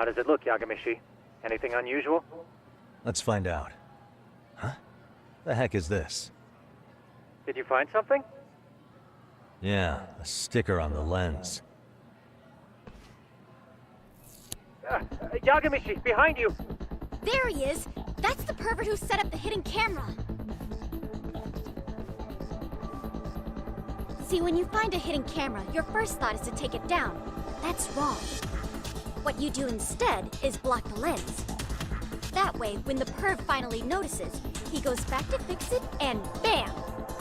How does it look, Yagamishi? Anything unusual? Let's find out. Huh? The heck is this? Did you find something? Yeah, a sticker on the lens. Yagamishi, behind you! There he is! That's the pervert who set up the hidden camera! See, when you find a hidden camera, your first thought is to take it down. But that's wrong. What you do instead is block the lens. That way, when the perv finally notices, he goes back to fix it and BAM!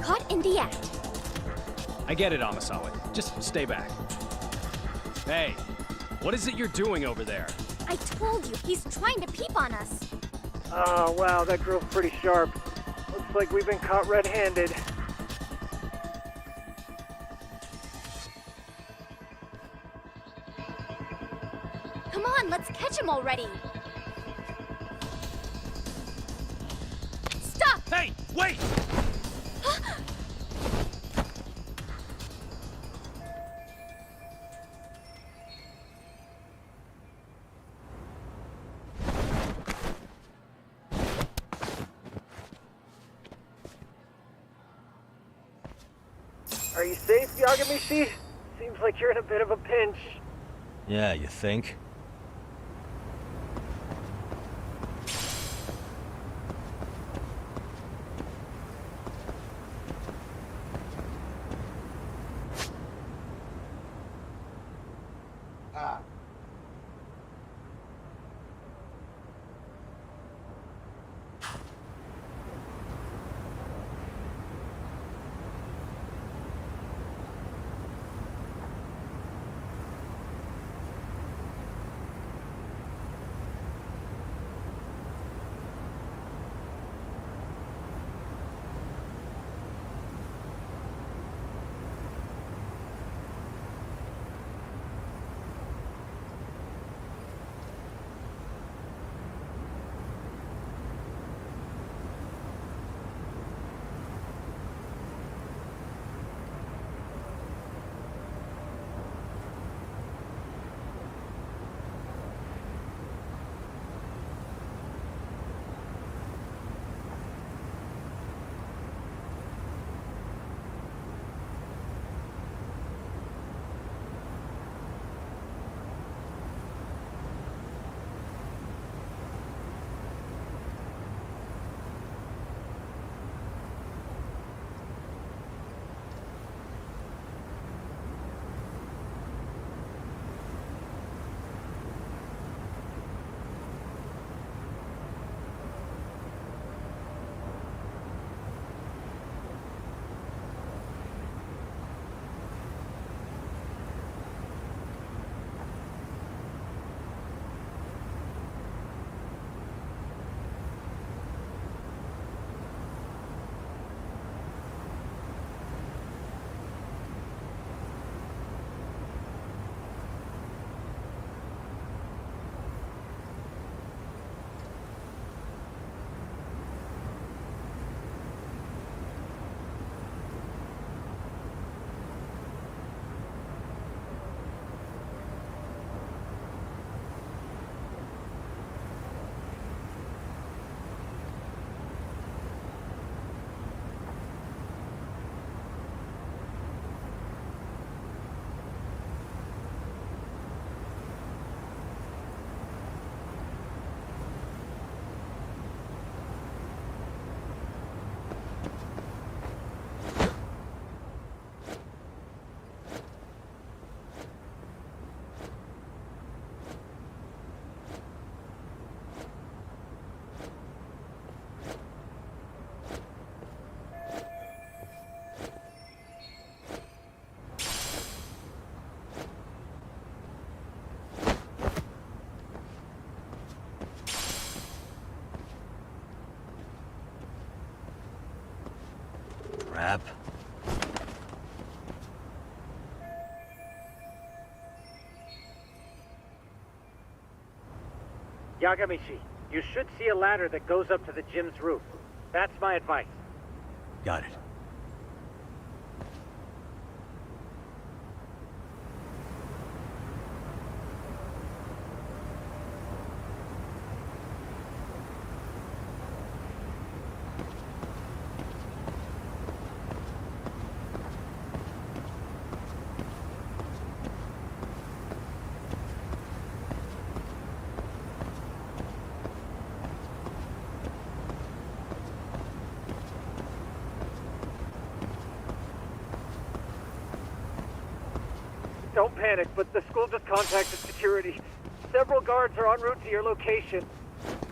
Caught in the act. I get it, Amasawa. Just stay back. Hey, what is it you're doing over there? I told you, he's trying to peep on us. Oh, wow, that girl's pretty sharp. Looks like we've been caught red-handed. Come on, let's catch him already. Stop! Hey, wait! Are you safe, Yagamishi? Seems like you're in a bit of a pinch. Yeah, you think? Crap. Yagamishi, you should see a ladder that goes up to the gym's roof. That's my advice. Got it. panic, but the school just contacted security. Several guards are en route to your location.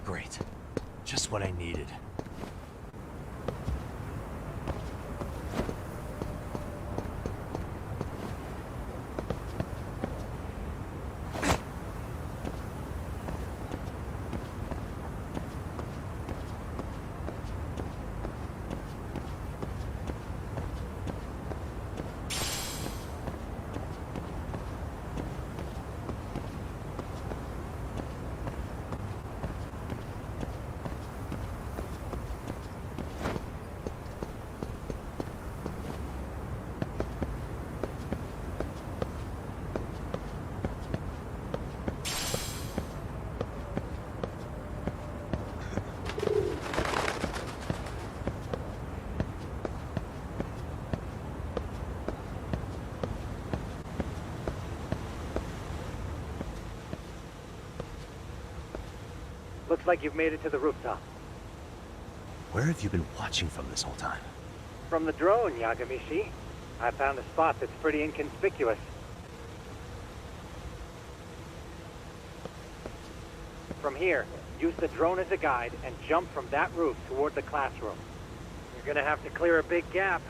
Great. Just what I needed. Looks like you've made it to the rooftop. Where have you been watching from this whole time? From the drone, Yagamishi. I found a spot that's pretty inconspicuous. From here, use the drone as a guide and jump from that roof toward the classroom. You're gonna have to clear a big gap.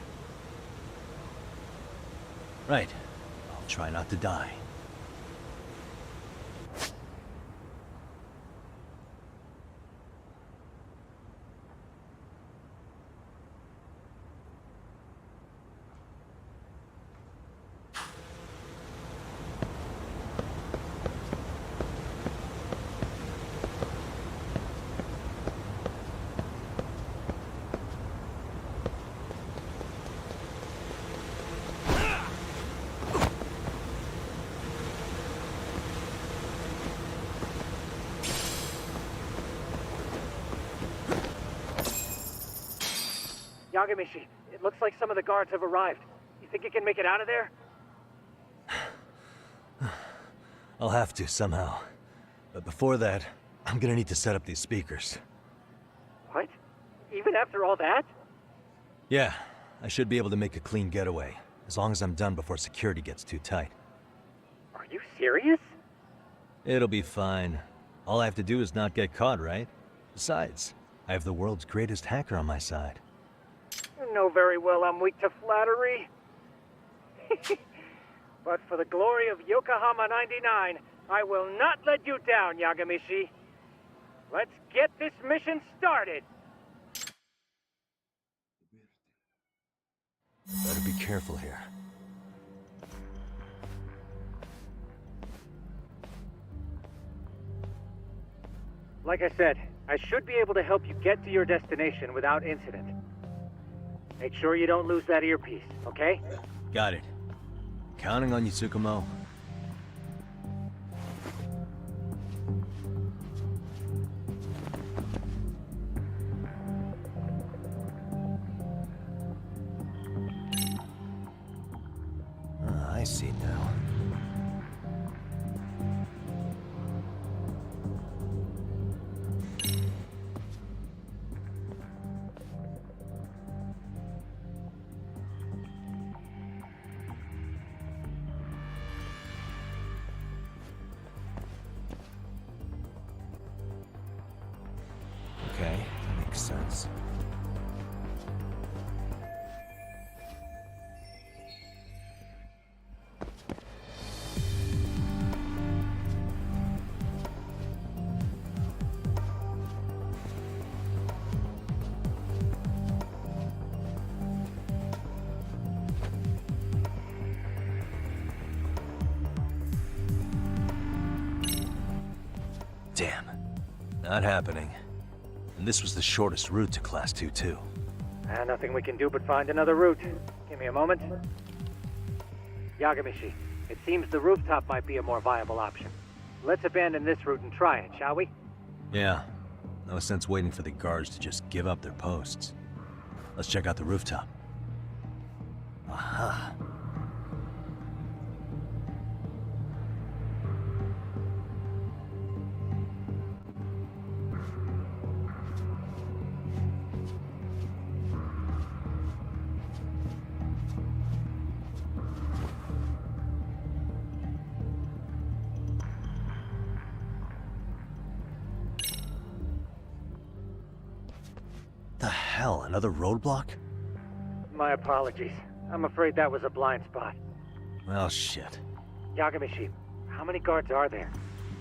Right. I'll try not to die. Yagamishi, it looks like some of the guards have arrived. You think you can make it out of there? I'll have to, somehow. But before that, I'm gonna need to set up these speakers. What? Even after all that? Yeah, I should be able to make a clean getaway, as long as I'm done before security gets too tight. Are you serious? It'll be fine. All I have to do is not get caught, right? Besides, I have the world's greatest hacker on my side. You know very well I'm weak to flattery. But for the glory of Yokohama 99, I will not let you down, Yagamishi. Let's get this mission started! Better be careful here. Like I said, I should be able to help you get to your destination without incident. Make sure you don't lose that earpiece, okay? Got it. Counting on you, Tsukumo. I see now. Okay, that makes sense. Damn. Not happening. And this was the shortest route to Class 2, too. Nothing we can do but find another route. Give me a moment. Yagamishi, it seems the rooftop might be a more viable option. Let's abandon this route and try it, shall we? Yeah. No sense waiting for the guards to just give up their posts. Let's check out the rooftop. Aha. hell, another roadblock? My apologies. I'm afraid that was a blind spot. Well, shit. Yagamishi, how many guards are there?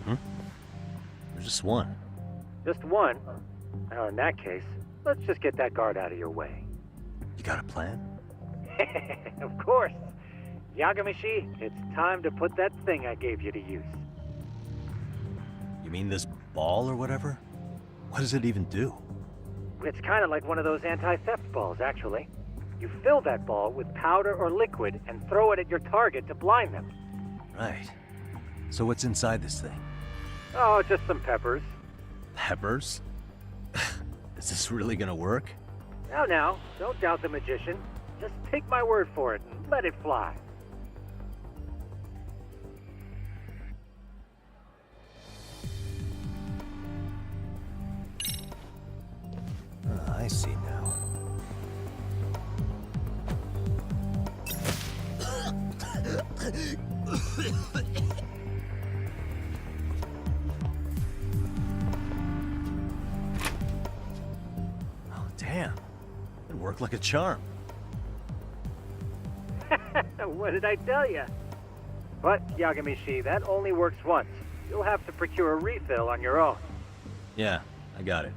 There's just one. Just one? Well, in that case, let's just get that guard out of your way. You got a plan? Of course. Yagamishi, it's time to put that thing I gave you to use. You mean this ball or whatever? What does it even do? It's kind of like one of those anti-theft balls, actually. You fill that ball with powder or liquid and throw it at your target to blind them. Right. So what's inside this thing? Oh, just some peppers. Peppers? Is this really gonna work? Now, don't doubt the magician. Just take my word for it and let it fly. I see now. Oh, damn. It worked like a charm. What did I tell you? But, Yagamishi, that only works once. You'll have to procure a refill on your own. Yeah, I got it.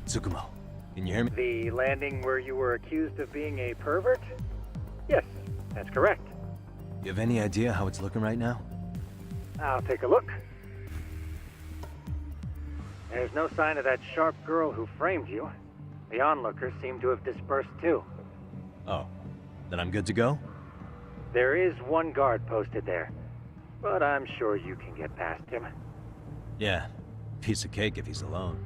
Tsukumo, can you hear me? The landing where you were accused of being a pervert? Yes, that's correct. You have any idea how it's looking right now? I'll take a look. There's no sign of that sharp girl who framed you. The onlookers seem to have dispersed too. Oh, then I'm good to go? There is one guard posted there, but I'm sure you can get past him. Yeah, piece of cake if he's alone.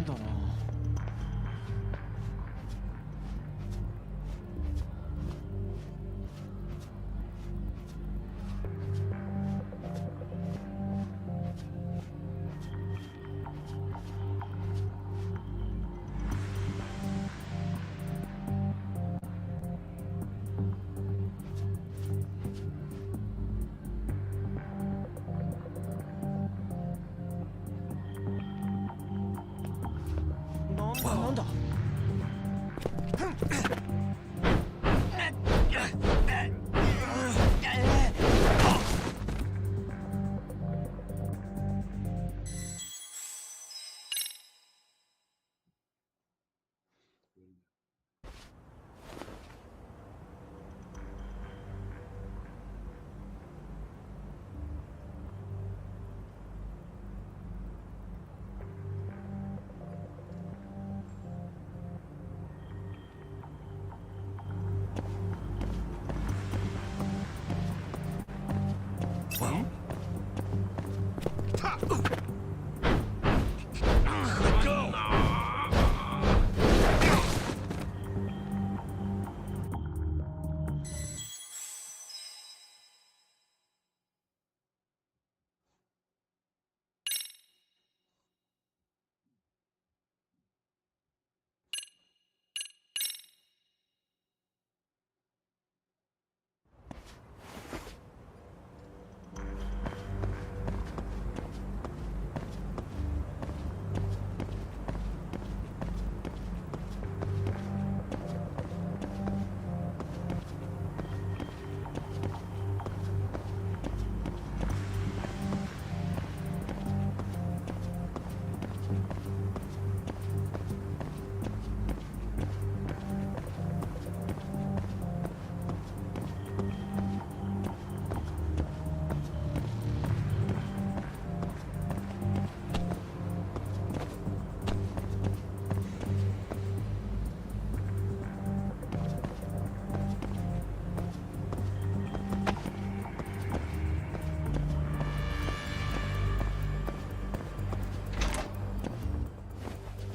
変だな。なんだ。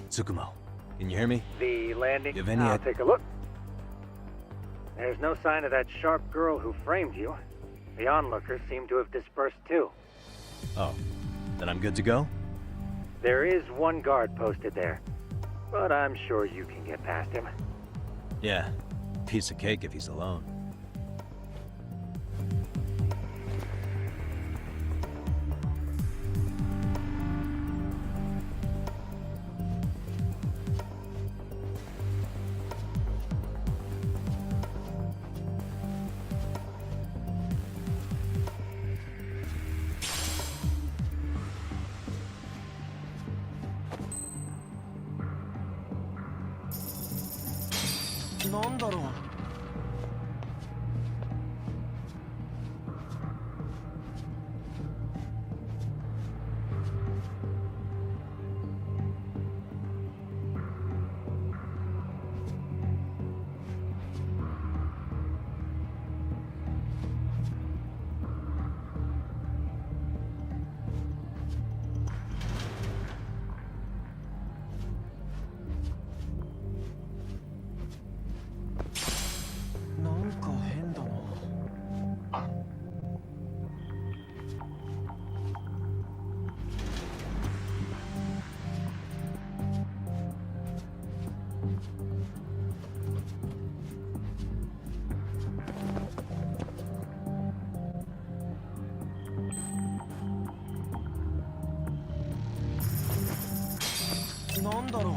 Tsukumo, can you hear me? The landing. You have any I'll idea? take a look. There's no sign of that sharp girl who framed you. The onlookers seem to have dispersed too. Oh, then I'm good to go? There is one guard posted there, but I'm sure you can get past him. Yeah, piece of cake if he's alone.なんだろう。なんか変だな。なんだろう。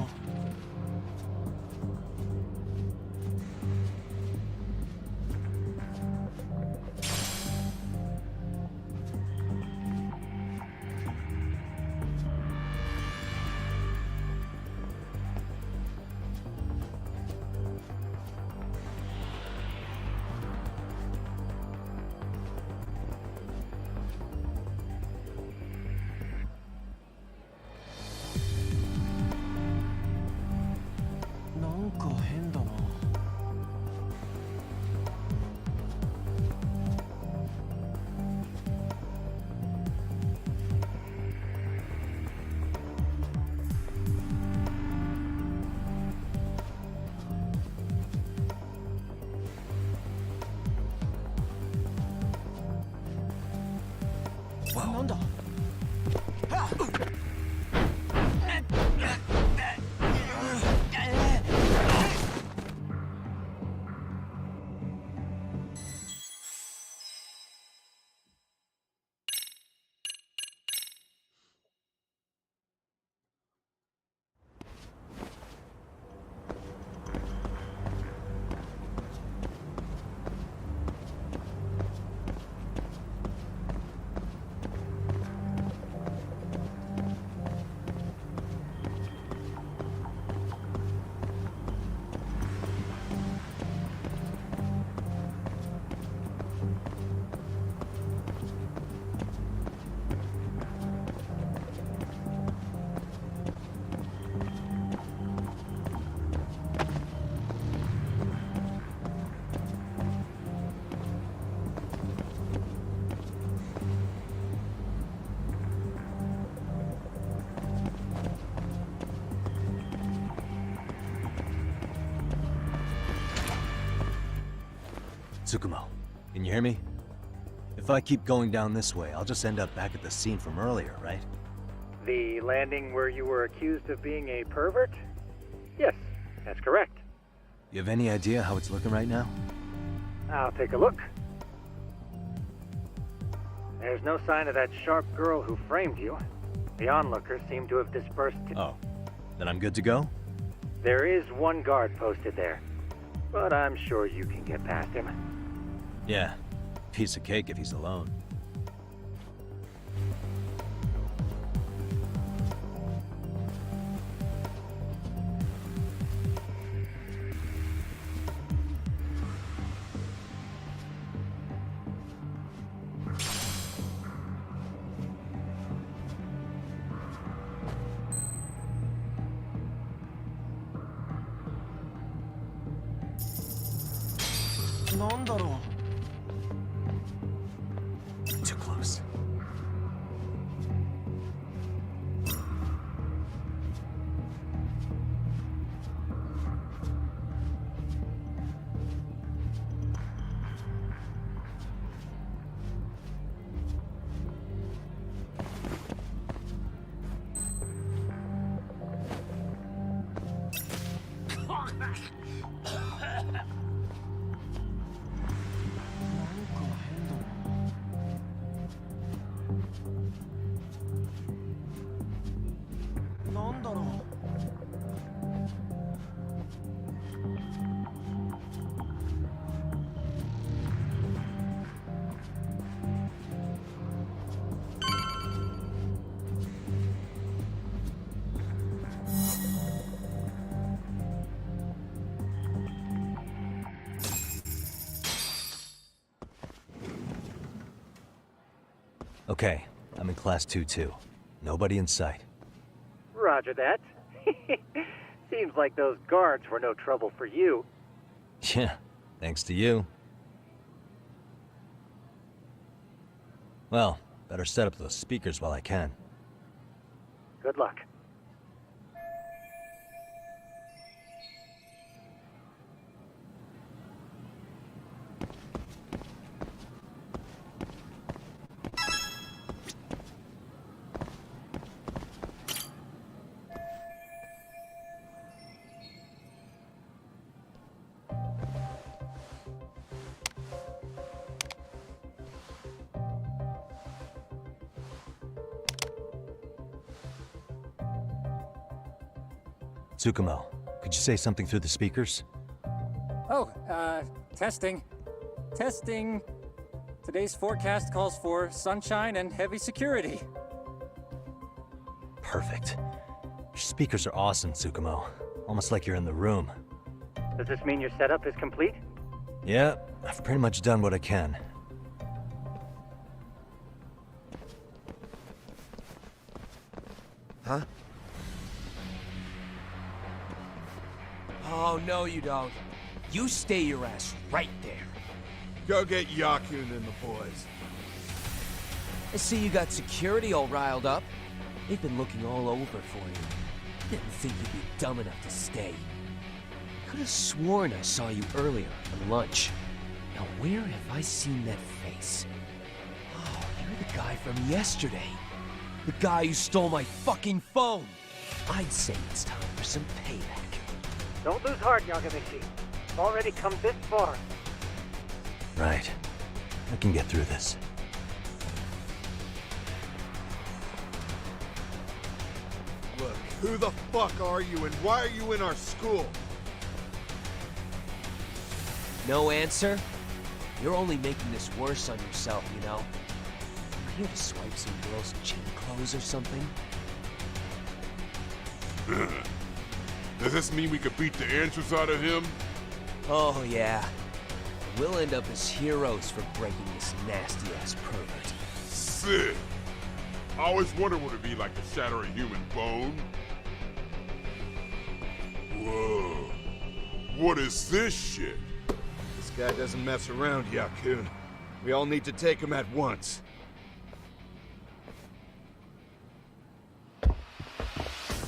なんだ Tsukumo, can you hear me? If I keep going down this way, I'll just end up back at the scene from earlier, right? The landing where you were accused of being a pervert? Yes, that's correct. You have any idea how it's looking right now? I'll take a look. There's no sign of that sharp girl who framed you. The onlookers seem to have dispersed to... Oh, then I'm good to go? There is one guard posted there, but I'm sure you can get past him. Yeah, piece of cake if he's alone. Too close. Okay, I'm in Class 2-2. Nobody in sight. Roger that. Seems like those guards were no trouble for you. Yeah, thanks to you. Well, better set up those speakers while I can. Good luck. Tsukumo, could you say something through the speakers? Oh, testing. Testing. Today's forecast calls for sunshine and heavy security. Perfect. Your speakers are awesome, Tsukumo. Almost like you're in the room. Does this mean your setup is complete? Yeah, I've pretty much done what I can. Huh? Oh, no you don't. You stay your ass right there. Go get Yakun and the boys. I see you got security all riled up. They've been looking all over for you. Didn't think you'd be dumb enough to stay. Could have sworn I saw you earlier on lunch. Now where have I seen that face? Oh, you're the guy from yesterday. The guy who stole my fucking phone. I'd say it's time for some payback. Don't lose heart, Yagamichi. You've already come this far. Right. I can get through this. Look, who the fuck are you and why are you in our school? No answer? You're only making this worse on yourself, you know? I'm here to swipe some girls' chain clothes or something. Does this mean we could beat the answers out of him? Oh, yeah. We'll end up as heroes for breaking this nasty-ass pervert. Sick! I always wondered what it'd be like to shatter a human bone. Whoa. What is this shit? This guy doesn't mess around, Yakun. We all need to take him at once.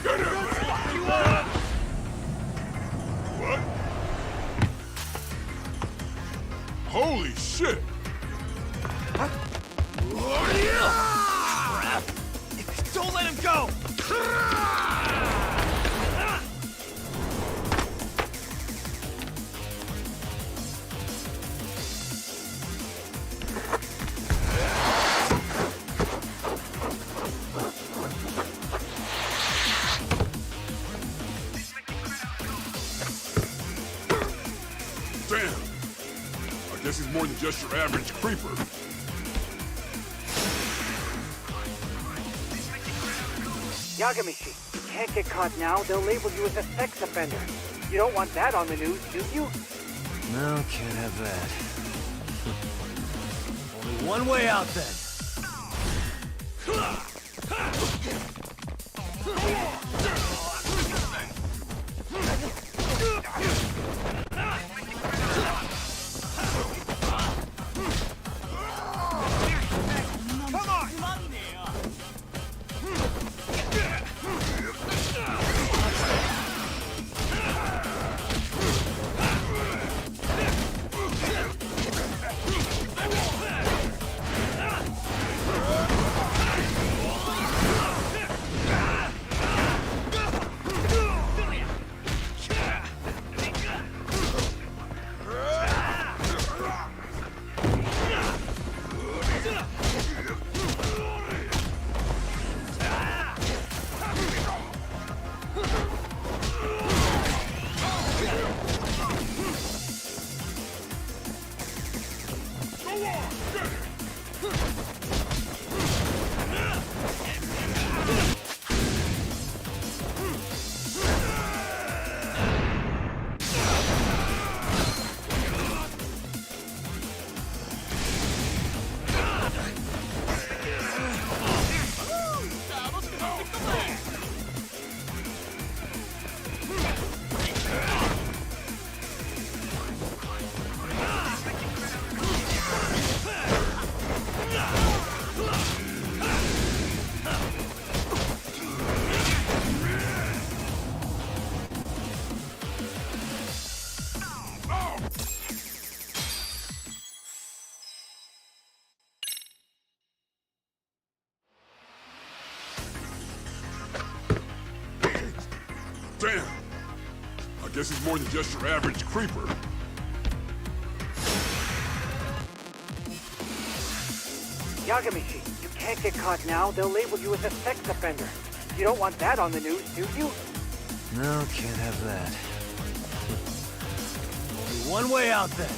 Get him! What? Holy shit! Don't let him go! Damn! I guess he's more than just your average creeper. Yagamichi, you can't get caught now. They'll label you as a sex offender. You don't want that on the news, do you? No, can't have that. Only one way out then. Damn! I guess he's more than just your average creeper. Yagamichi, you can't get caught now. They'll label you as a sex offender. You don't want that on the news, do you? No, can't have that. Only one way out then.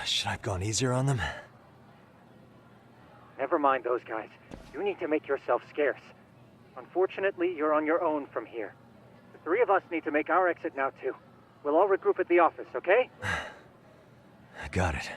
Should I have gone easier on them? Never mind those guys. You need to make yourself scarce. Unfortunately, you're on your own from here. The three of us need to make our exit now, too. We'll all regroup at the office, okay? Got it.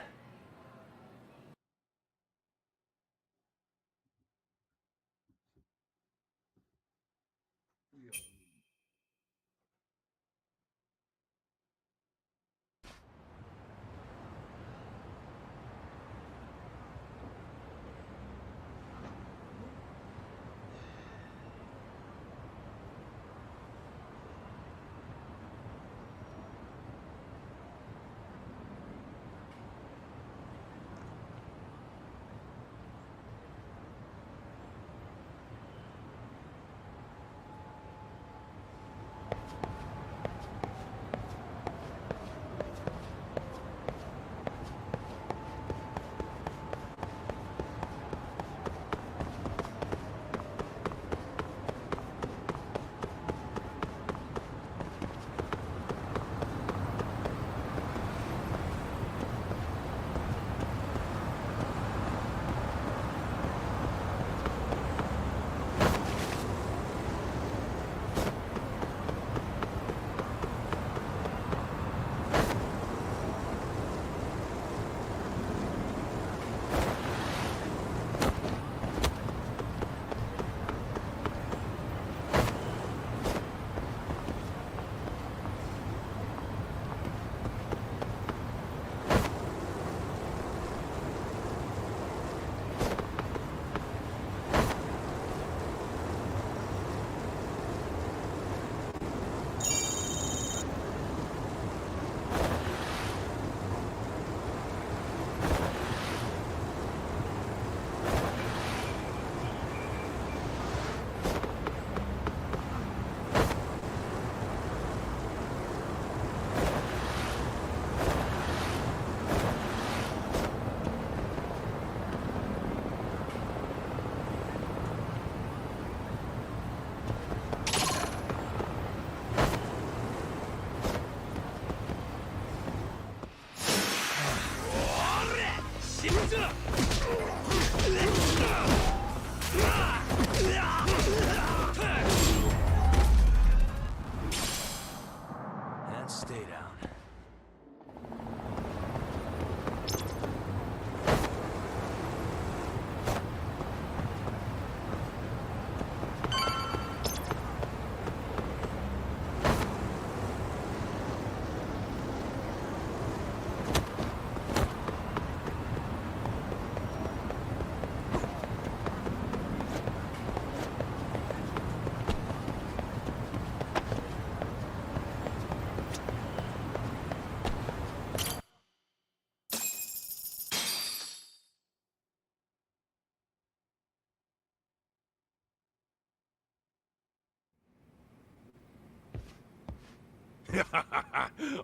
And stay down.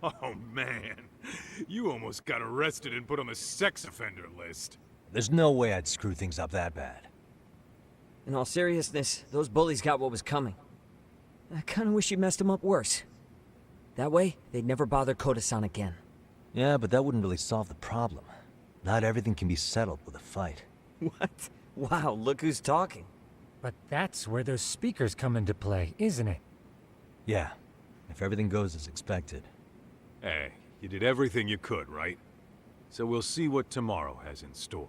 Oh, man. You almost got arrested and put on the sex offender list. There's no way I'd screw things up that bad. In all seriousness, those bullies got what was coming. I kinda wish you messed them up worse. That way, they'd never bother Koda-san again. Yeah, but that wouldn't really solve the problem. Not everything can be settled with a fight. What? Wow, look who's talking. But that's where those speakers come into play, isn't it? Yeah, if everything goes as expected. Hey, you did everything you could, right? So we'll see what tomorrow has in store.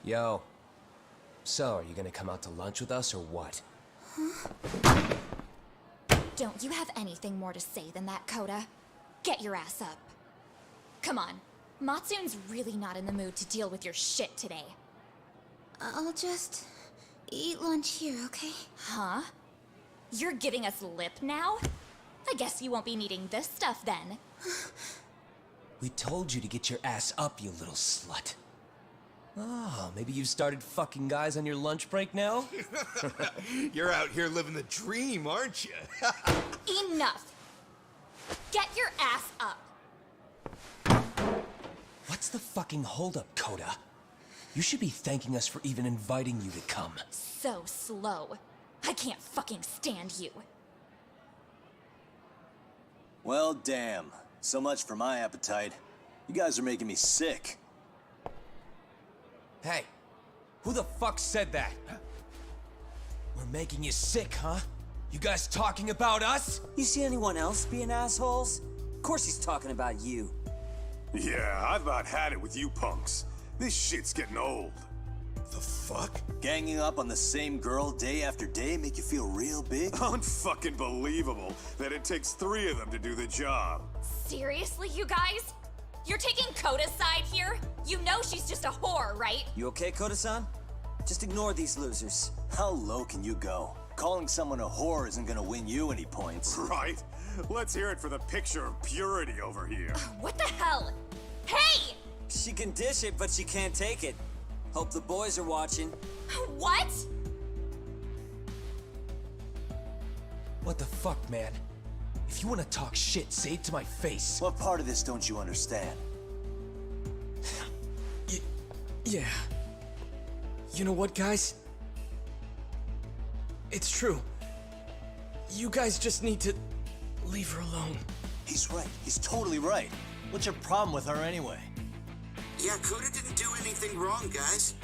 Yo. So, are you gonna come out to lunch with us or what? Don't you have anything more to say than that, Coda? Get your ass up. Come on. Matsune's really not in the mood to deal with your shit today. I'll just eat lunch here, okay? Huh? You're giving us lip now? I guess you won't be needing this stuff then. We told you to get your ass up, you little slut. Oh, maybe you've started fucking guys on your lunch break now? You're out here living the dream, aren't you? Enough! Get your ass up! What's the fucking holdup, Coda? You should be thanking us for even inviting you to come. So slow. I can't fucking stand you. Well, damn. So much for my appetite. You guys are making me sick. Hey, who the fuck said that? We're making you sick, huh? You guys talking about us? You see anyone else being assholes? Of course he's talking about you. Yeah, I've about had it with you punks. This shit's getting old. The fuck? Ganging up on the same girl day after day make you feel real big? Unfucking believable that it takes 3 of them to do the job. Seriously, you guys? You're taking Coda's side here? You know she's just a whore, right? You okay, Koda-san? Just ignore these losers. How low can you go? Calling someone a whore isn't gonna win you any points. Right? Let's hear it for the picture of purity over here. What the hell? Hey! She can dish it, but she can't take it. Hope the boys are watching. What? What the fuck, man? If you want to talk shit, say it to my face. What part of this don't you understand? Yeah. You know what, guys? It's true. You guys just need to leave her alone. He's right. He's totally right. What's your problem with her anyway? Yeah, Coda didn't do anything wrong, guys.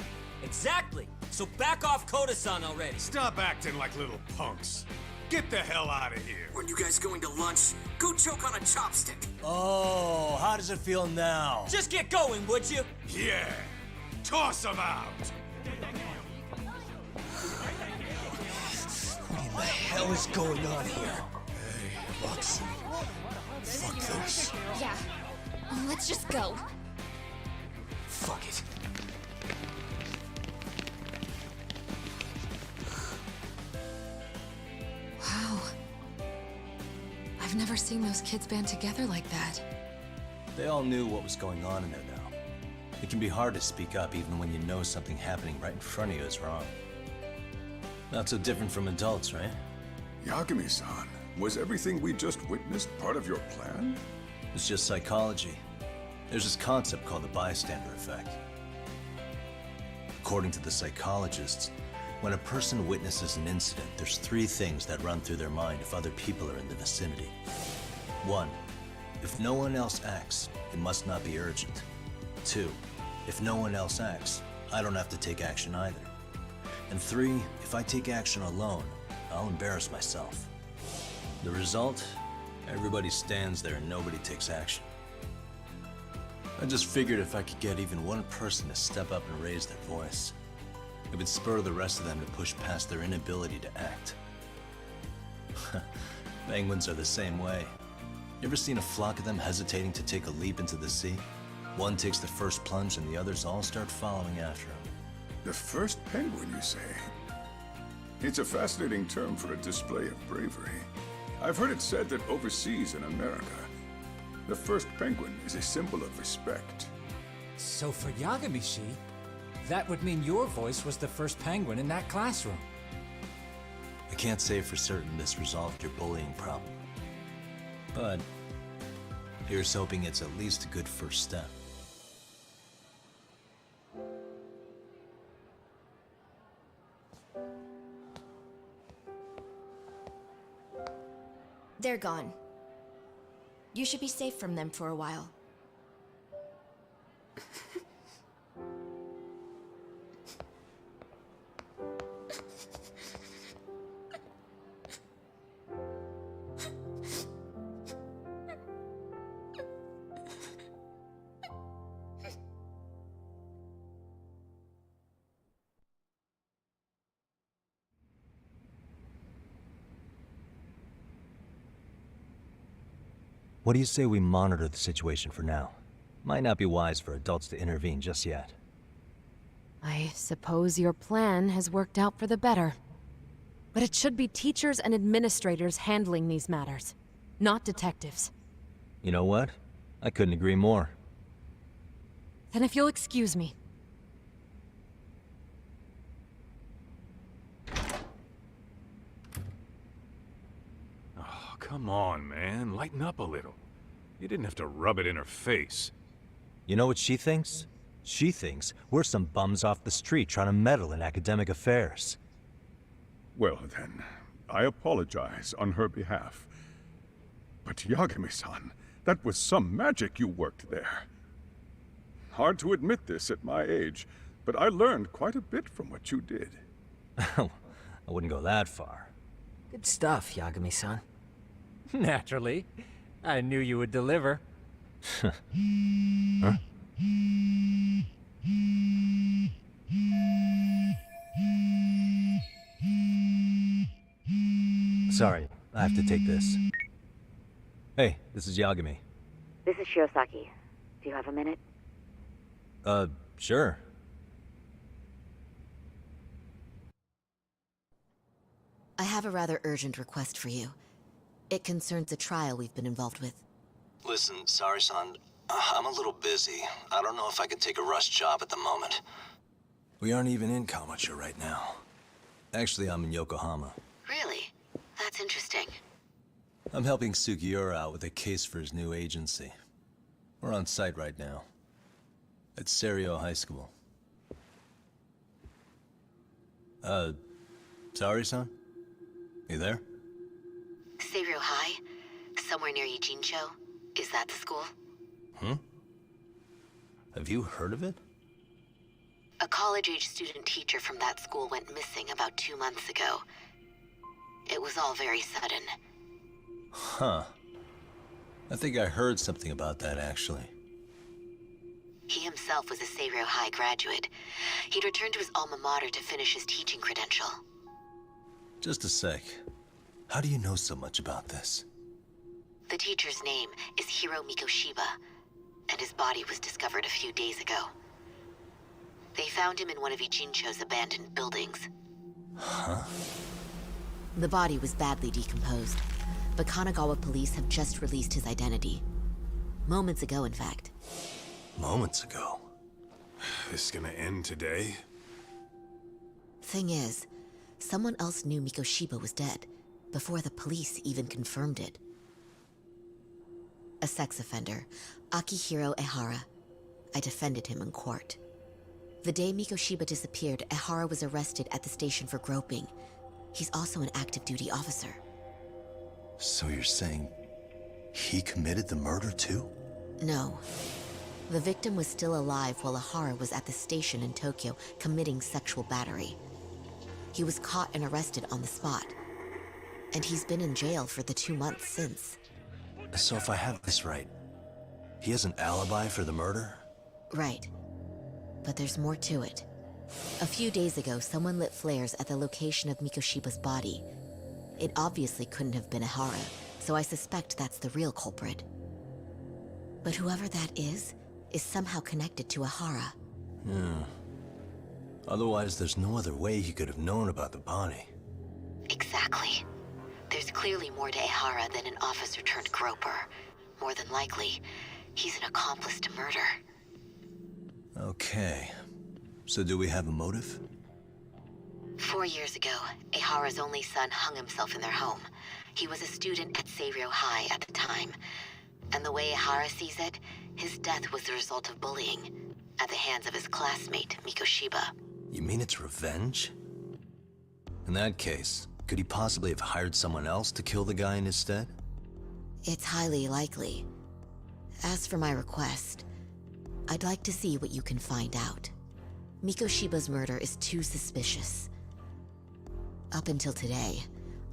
Exactly. So back off Koda-san already. Stop acting like little punks. Get the hell out of here. When you guys going to lunch, go choke on a chopstick. Oh, how does it feel now? Just get going, would you? Yeah. Toss them out. What in the hell is going on here? Hey, Watson. Fuck this. Yeah. Let's just go. Fuck it. Wow. I've never seen those kids band together like that. They all knew what was going on in there now. It can be hard to speak up even when you know something happening right in front of you is wrong. Not so different from adults, right? Yagami-san, was everything we just witnessed part of your plan? It's just psychology. There's this concept called the bystander effect. According to the psychologists, when a person witnesses an incident, there's 3 things that run through their mind if other people are in the vicinity. 1, if no one else acts, it must not be urgent. 2, if no one else acts, I don't have to take action either. And 3, if I take action alone, I'll embarrass myself. The result? Everybody stands there and nobody takes action. I just figured if I could get even one person to step up and raise their voice, it would spur the rest of them to push past their inability to act. Penguins are the same way. You ever seen a flock of them hesitating to take a leap into the sea? One takes the first plunge and the others all start following after him. The first penguin, you say? It's a fascinating term for a display of bravery. I've heard it said that overseas in America, the first penguin is a symbol of respect. So for Yagami-shi, that would mean your voice was the first penguin in that classroom. I can't say for certain this resolved your bullying problem. But here's hoping it's at least a good first step. They're gone. You should be safe from them for a while. What do you say we monitor the situation for now? Might not be wise for adults to intervene just yet. I suppose your plan has worked out for the better. But it should be teachers and administrators handling these matters, not detectives. You know what? I couldn't agree more. Then if you'll excuse me. Oh, come on, man. Lighten up a little. You didn't have to rub it in her face. You know what she thinks? She thinks we're some bums off the street trying to meddle in academic affairs. Well then, I apologize on her behalf. But Yagami-san, that was some magic you worked there. Hard to admit this at my age, but I learned quite a bit from what you did. I wouldn't go that far. Good stuff, Yagami-san. Naturally. I knew you would deliver. Huh? Sorry, I have to take this. Hey, this is Yagami. This is Shiosaki. Do you have a minute? Sure. I have a rather urgent request for you. It concerns a trial we've been involved with. Listen, sorry-san. I'm a little busy. I don't know if I can take a rush job at the moment. We aren't even in Kamucha right now. Actually, I'm in Yokohama. Really? That's interesting. I'm helping Sugiura out with a case for his new agency. We're on site right now. At Serio High School. Sorry-san? You there? Serio High? Somewhere near Ijincho? Is that the school? Have you heard of it? A college-age student teacher from that school went missing about 2 months ago. It was all very sudden. Huh. I think I heard something about that, actually. He himself was a Serio High graduate. He'd returned to his alma mater to finish his teaching credential. Just a sec. How do you know so much about this? The teacher's name is Hiro Mikoshiba, and his body was discovered a few days ago. They found him in one of Ijincho's abandoned buildings. Huh? The body was badly decomposed, but Kanagawa police have just released his identity. Moments ago, in fact. Moments ago? This gonna end today? Thing is, someone else knew Mikoshiba was dead, before the police even confirmed it. A sex offender, Akihiro Ehara. I defended him in court. The day Mikoshiba disappeared, Ehara was arrested at the station for groping. He's also an active duty officer. So you're saying he committed the murder too? No. The victim was still alive while Ehara was at the station in Tokyo committing sexual battery. He was caught and arrested on the spot. And he's been in jail for the 2 months since. So if I have this right, he has an alibi for the murder? Right. But there's more to it. A few days ago, someone lit flares at the location of Mikoshiba's body. It obviously couldn't have been Ehara, so I suspect that's the real culprit. But whoever that is somehow connected to Ehara. Yeah. Otherwise, there's no other way he could have known about the body. Exactly. There's clearly more to Ehara than an officer-turned-groper. More than likely, he's an accomplice to murder. Okay. So do we have a motive? 4 years ago, Ehara's only son hung himself in their home. He was a student at Serio High at the time. And the way Ehara sees it, his death was the result of bullying at the hands of his classmate, Mikoshiba. You mean it's revenge? In that case, could he possibly have hired someone else to kill the guy in his stead? It's highly likely. As for my request, I'd like to see what you can find out. Mikoshiba's murder is too suspicious. Up until today,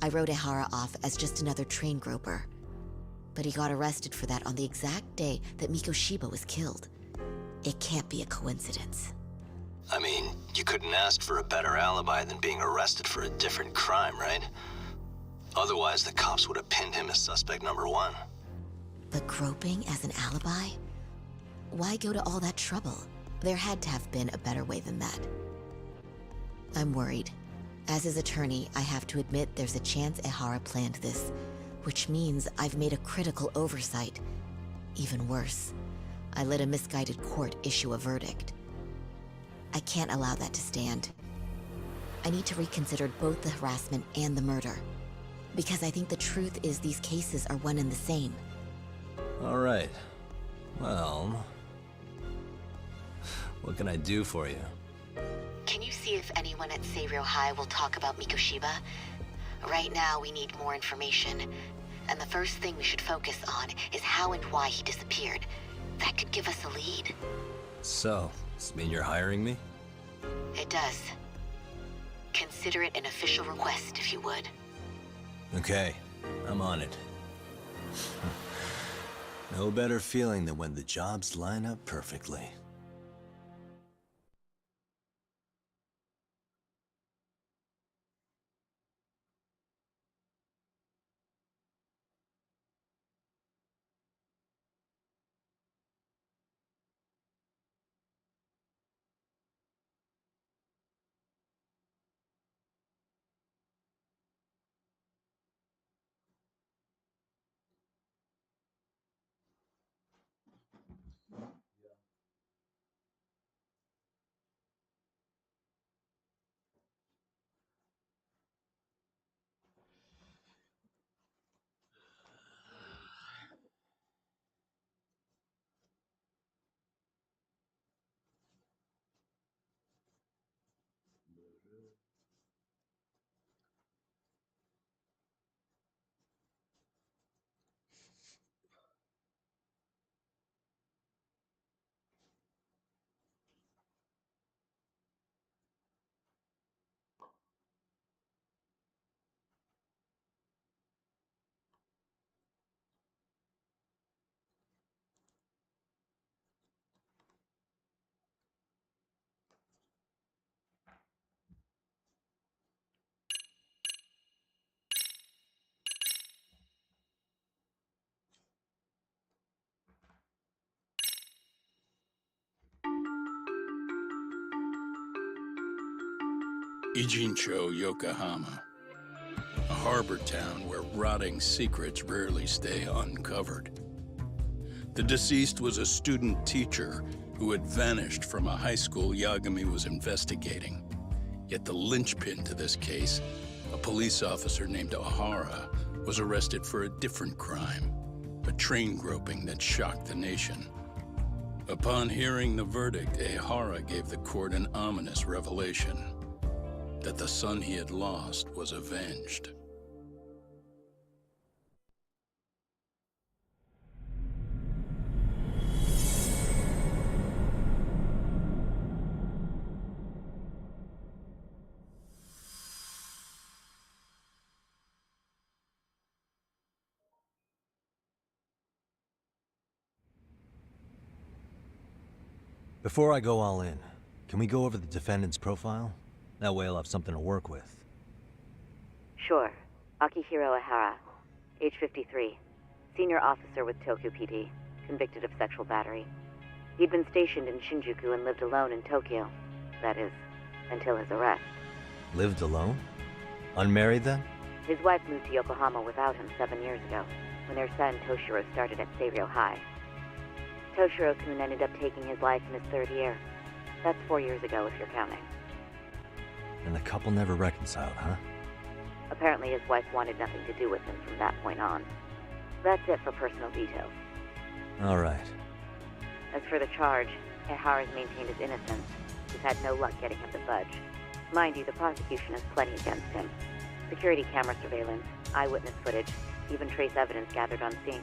I wrote Ehara off as just another train groper. But he got arrested for that on the exact day that Mikoshiba was killed. It can't be a coincidence. I mean, you couldn't ask for a better alibi than being arrested for a different crime, right? Otherwise, the cops would have pinned him as suspect number one. But groping as an alibi? Why go to all that trouble? There had to have been a better way than that. I'm worried. As his attorney, I have to admit there's a chance Ehara planned this, which means I've made a critical oversight. Even worse, I let a misguided court issue a verdict. I can't allow that to stand. I need to reconsider both the harassment and the murder, because I think the truth is these cases are one and the same. All right. Well, what can I do for you? Can you see if anyone at Seiryō High will talk about Mikoshiba? Right now, we need more information. And the first thing we should focus on is how and why he disappeared. That could give us a lead. So, does this mean you're hiring me? It does. Consider it an official request, if you would. Okay, I'm on it. No better feeling than when the jobs line up perfectly. Ijincho, Yokohama. A harbor town where rotting secrets rarely stay uncovered. The deceased was a student teacher who had vanished from a high school Yagami was investigating. Yet the linchpin to this case, a police officer named Ehara, was arrested for a different crime, a train groping that shocked the nation. Upon hearing the verdict, Ehara gave the court an ominous revelation: that the son he had lost was avenged. Before I go all in, can we go over the defendant's profile? That way I'll have something to work with. Sure. Akihiro Ehara, age 53, senior officer with Tokyo PD, convicted of sexual battery. He'd been stationed in Shinjuku and lived alone in Tokyo. That is, until his arrest. Lived alone? Unmarried then? His wife moved to Yokohama without him 7 years ago, when their son Toshiro started at Seiryō High. Toshiro-kun ended up taking his life in his third year. That's 4 years ago, if you're counting. And the couple never reconciled, huh? Apparently his wife wanted nothing to do with him from that point on. That's it for personal details. All right. As for the charge, Ehara's maintained his innocence. He's had no luck getting him to budge. Mind you, the prosecution has plenty against him. Security camera surveillance, eyewitness footage, even trace evidence gathered on scene.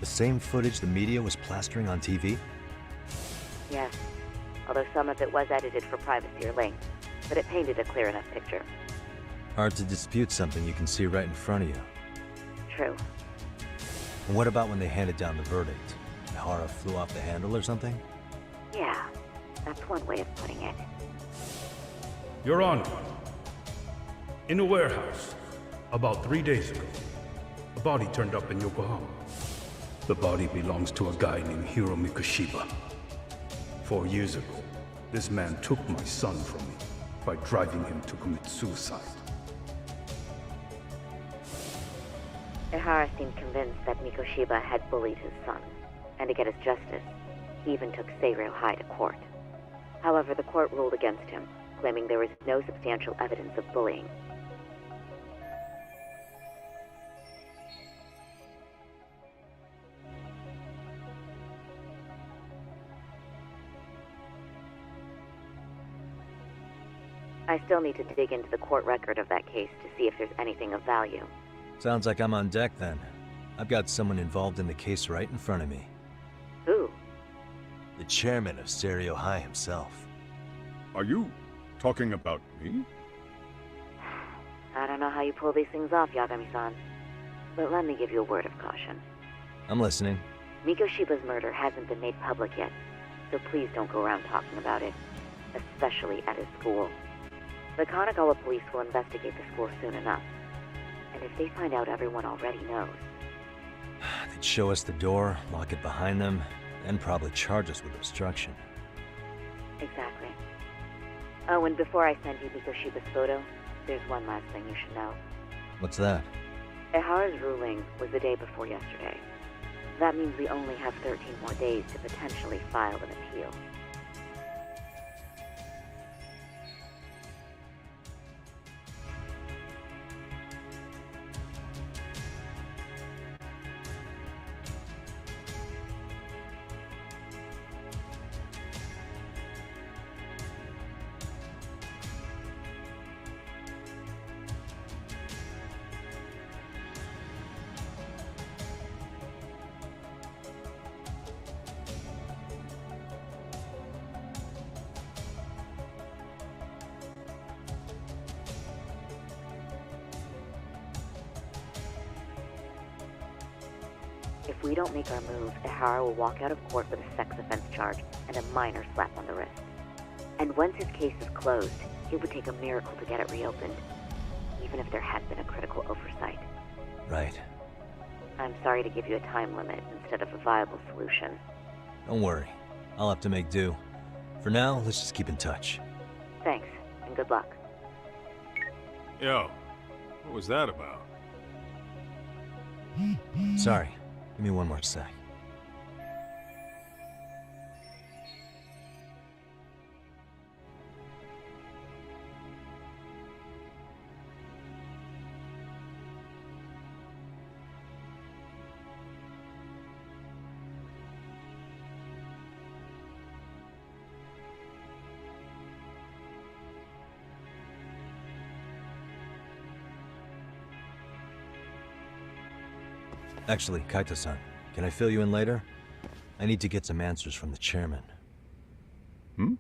The same footage the media was plastering on TV? Yes, although some of it was edited for privacy or length, but it painted a clear enough picture. Hard to dispute something you can see right in front of you. True. And what about when they handed down the verdict? Ehara flew off the handle or something? Yeah, that's one way of putting it. Your Honor, in a warehouse, about 3 days ago, a body turned up in Yokohama. The body belongs to a guy named Hiro Mikoshiba. 4 years ago, this man took my son from me by driving him to commit suicide. Ihara seemed convinced that Mikoshiba had bullied his son, and to get his justice, he even took Seiryo High to court. However, the court ruled against him, claiming there was no substantial evidence of bullying. I still need to dig into the court record of that case to see if there's anything of value. Sounds like I'm on deck then. I've got someone involved in the case right in front of me. Who? The chairman of Seiryo High himself. Are you talking about me? I don't know how you pull these things off, Yagami-san. But let me give you a word of caution. I'm listening. Mikoshiba's murder hasn't been made public yet, so please don't go around talking about it, especially at his school. The Kanagawa police will investigate the school soon enough, and if they find out everyone already knows... They'd show us the door, lock it behind them, and probably charge us with obstruction. Exactly. Oh, and before I send you Mikoshiba's photo, there's one last thing you should know. What's that? Ihara's ruling was the day before yesterday. That means we only have 13 more days to potentially file an appeal. If we don't make our move, Ihara will walk out of court with a sex offense charge and a minor slap on the wrist. And once his case is closed, it would take a miracle to get it reopened, even if there had been a critical oversight. Right. I'm sorry to give you a time limit instead of a viable solution. Don't worry. I'll have to make do. For now, let's just keep in touch. Thanks, and good luck. Yo, what was that about? Sorry. Give me one more sec. Actually, Kaito-san, can I fill you in later? I need to get some answers from the chairman. Hmm?